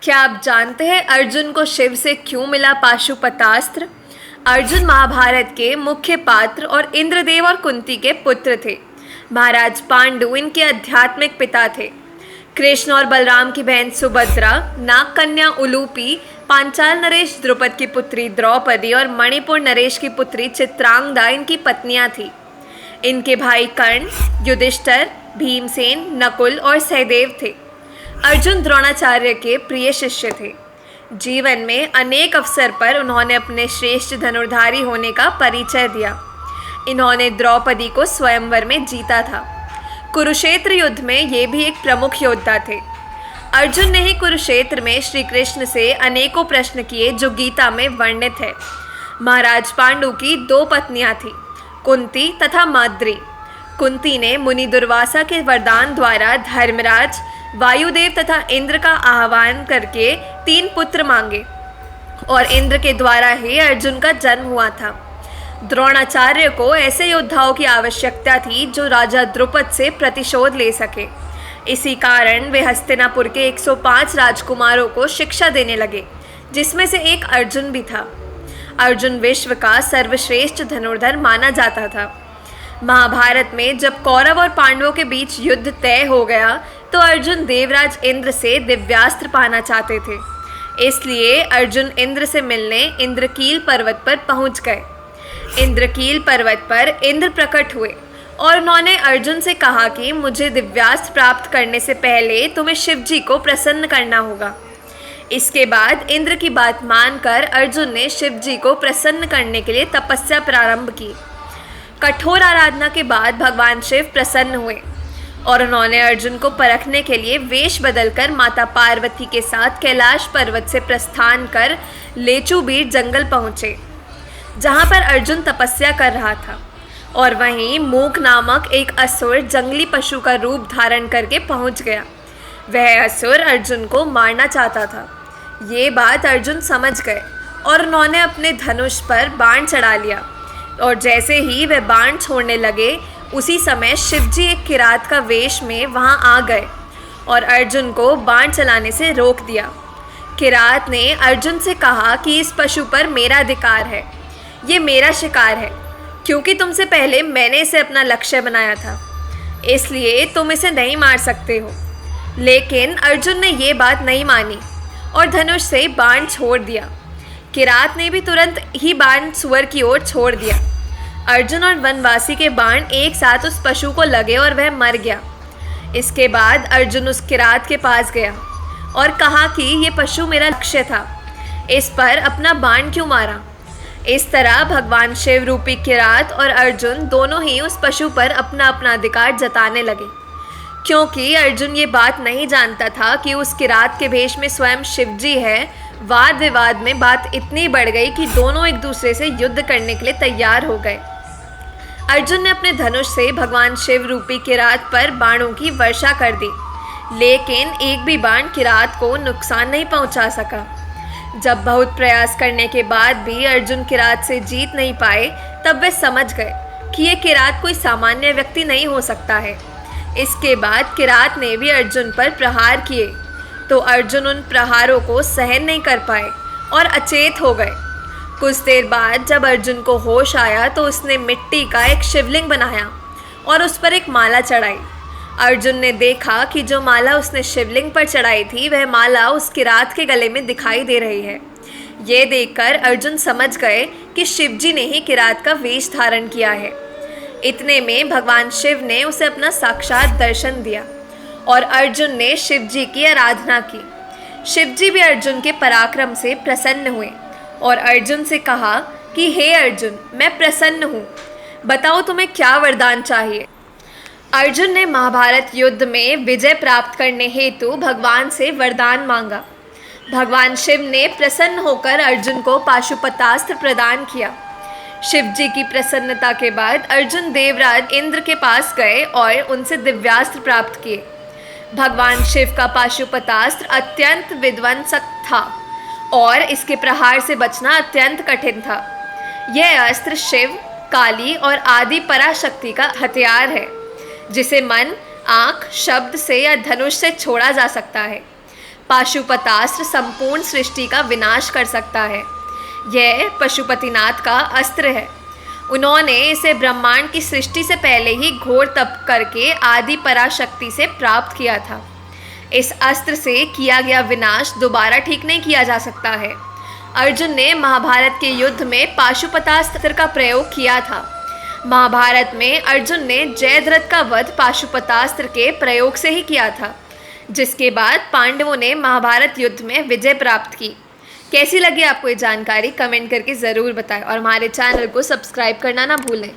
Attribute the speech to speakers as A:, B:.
A: क्या आप जानते हैं अर्जुन को शिव से क्यों मिला पाशुपतास्त्र? अर्जुन महाभारत के मुख्य पात्र और इंद्रदेव और कुंती के पुत्र थे। महाराज पांडु इनके आध्यात्मिक पिता थे। कृष्ण और बलराम की बहन सुभद्रा, नाग कन्या उलूपी, पांचाल नरेश द्रुपद की पुत्री द्रौपदी और मणिपुर नरेश की पुत्री चित्रांगदा इनकी पत्नियां थीं। इनके भाई कर्ण, युधिष्ठिर, भीमसेन, नकुल और सहदेव थे। अर्जुन द्रोणाचार्य के प्रिय शिष्य थे। जीवन में अनेक अवसर पर उन्होंने अपने श्रेष्ठ धनुर्धारी होने का परिचय दिया। इन्होंने द्रौपदी को स्वयंवर में जीता था। कुरुक्षेत्र युद्ध में ये भी एक प्रमुख योद्धा थे। अर्जुन ने ही कुरुक्षेत्र में श्री कृष्ण से अनेकों प्रश्न किए जो गीता में वर्णित है। महाराज पांडु की 2 पत्नियां थीं, कुंती तथा माद्री। कुंती ने मुनि दुर्वासा के वरदान द्वारा धर्मराज, वायुदेव तथा इंद्र का आह्वान करके 3 पुत्र मांगे और इंद्र के द्वारा ही अर्जुन का जन्म हुआ था। द्रोणाचार्य को ऐसे योद्धाओं की आवश्यकता थी जो राजा द्रुपद से प्रतिशोध ले सके। इसी कारण वे हस्तिनापुर के 105 राजकुमारों को शिक्षा देने लगे, जिसमें से एक अर्जुन भी था। अर्जुन विश्व का सर्वश्रेष्ठ धनुर्धर माना जाता था। महाभारत में जब कौरव और पांडवों के बीच युद्ध तय हो गया तो अर्जुन देवराज इंद्र से दिव्यास्त्र पाना चाहते थे। इसलिए अर्जुन इंद्र से मिलने इंद्रकील पर्वत पर पहुंच गए। इंद्रकील पर्वत पर इंद्र प्रकट हुए और उन्होंने अर्जुन से कहा कि मुझे दिव्यास्त्र प्राप्त करने से पहले तुम्हें शिव जी को प्रसन्न करना होगा। इसके बाद इंद्र की बात मानकर अर्जुन ने शिव जी को प्रसन्न करने के लिए तपस्या प्रारंभ की। कठोर आराधना के बाद भगवान शिव प्रसन्न हुए और उन्होंने अर्जुन को परखने के लिए वेश बदलकर माता पार्वती के साथ कैलाश पर्वत से प्रस्थान कर लेचुबीर जंगल पहुँचे, जहाँ पर अर्जुन तपस्या कर रहा था। और वहीं मूक नामक एक असुर जंगली पशु का रूप धारण करके पहुँच गया। वह असुर अर्जुन को मारना चाहता था। ये बात अर्जुन समझ गए और उन्होंने अपने धनुष पर बाण चढ़ा लिया। और जैसे ही वह बाण छोड़ने लगे, उसी समय शिवजी एक किरात का वेश में वहां आ गए और अर्जुन को बाण चलाने से रोक दिया। किरात ने अर्जुन से कहा कि इस पशु पर मेरा अधिकार है, ये मेरा शिकार है, क्योंकि तुमसे पहले मैंने इसे अपना लक्ष्य बनाया था, इसलिए तुम इसे नहीं मार सकते हो। लेकिन अर्जुन ने ये बात नहीं मानी और धनुष से बाण छोड़ दिया। किरात ने भी तुरंत ही बाण सुअर की ओर छोड़ दिया। अर्जुन और वनवासी के बाण एक साथ उस पशु को लगे और वह मर गया। इसके बाद अर्जुन उस किरात के पास गया और कहा कि ये पशु मेरा लक्ष्य था, इस पर अपना बाण क्यों मारा। इस तरह भगवान शिव रूपी किरात और अर्जुन दोनों ही उस पशु पर अपना अपना अधिकार जताने लगे। क्योंकि अर्जुन ये बात नहीं जानता था कि उस किरात के भेष में स्वयं शिवजी है, वाद विवाद में बात इतनी बढ़ गई कि दोनों एक दूसरे से युद्ध करने के लिए तैयार हो गए। अर्जुन ने अपने धनुष से भगवान शिव रूपी किरात पर बाणों की वर्षा कर दी, लेकिन एक भी बाण किरात को नुकसान नहीं पहुंचा सका। जब बहुत प्रयास करने के बाद भी अर्जुन किरात से जीत नहीं पाए, तब वे समझ गए कि ये किरात कोई सामान्य व्यक्ति नहीं हो सकता है। इसके बाद किरात ने भी अर्जुन पर प्रहार किए तो अर्जुन उन प्रहारों को सहन नहीं कर पाए और अचेत हो गए। कुछ देर बाद जब अर्जुन को होश आया तो उसने मिट्टी का एक शिवलिंग बनाया और उस पर एक माला चढ़ाई। अर्जुन ने देखा कि जो माला उसने शिवलिंग पर चढ़ाई थी, वह माला उस किरात के गले में दिखाई दे रही है। ये देखकर अर्जुन समझ गए कि शिवजी ने ही किरात का वेश धारण किया है। इतने में भगवान शिव ने उसे अपना साक्षात दर्शन दिया और अर्जुन ने शिवजी की आराधना की। शिवजी भी अर्जुन के पराक्रम से प्रसन्न हुए और अर्जुन से कहा कि हे अर्जुन, मैं प्रसन्न हूँ, बताओ तुम्हें क्या वरदान चाहिए। अर्जुन ने महाभारत युद्ध में विजय प्राप्त करने हेतु भगवान से वरदान मांगा। भगवान शिव ने प्रसन्न होकर अर्जुन को पाशुपतास्त्र प्रदान किया। शिवजी की प्रसन्नता के बाद अर्जुन देवराज इंद्र के पास गए और उनसे दिव्यास्त्र प्राप्त किए। भगवान शिव का पाशुपतास्त्र अत्यंत विध्वंसक था और इसके प्रहार से बचना अत्यंत कठिन था। यह अस्त्र शिव, काली और आदि पराशक्ति का हथियार है, जिसे मन, आँख, शब्द से या धनुष से छोड़ा जा सकता है। पाशुपतास्त्र संपूर्ण सृष्टि का विनाश कर सकता है। यह पशुपतिनाथ का अस्त्र है। उन्होंने इसे ब्रह्मांड की सृष्टि से पहले ही घोर तप करके आदि पराशक्ति से प्राप्त किया था। इस अस्त्र से किया गया विनाश दोबारा ठीक नहीं किया जा सकता है। अर्जुन ने महाभारत के युद्ध में पाशुपतास्त्र का प्रयोग किया था। महाभारत में अर्जुन ने जयद्रथ का वध पाशुपतास्त्र के प्रयोग से ही किया था, जिसके बाद पांडवों ने महाभारत युद्ध में विजय प्राप्त की। कैसी लगी आपको ये जानकारी कमेंट करके ज़रूर बताएं और हमारे चैनल को सब्सक्राइब करना ना भूलें।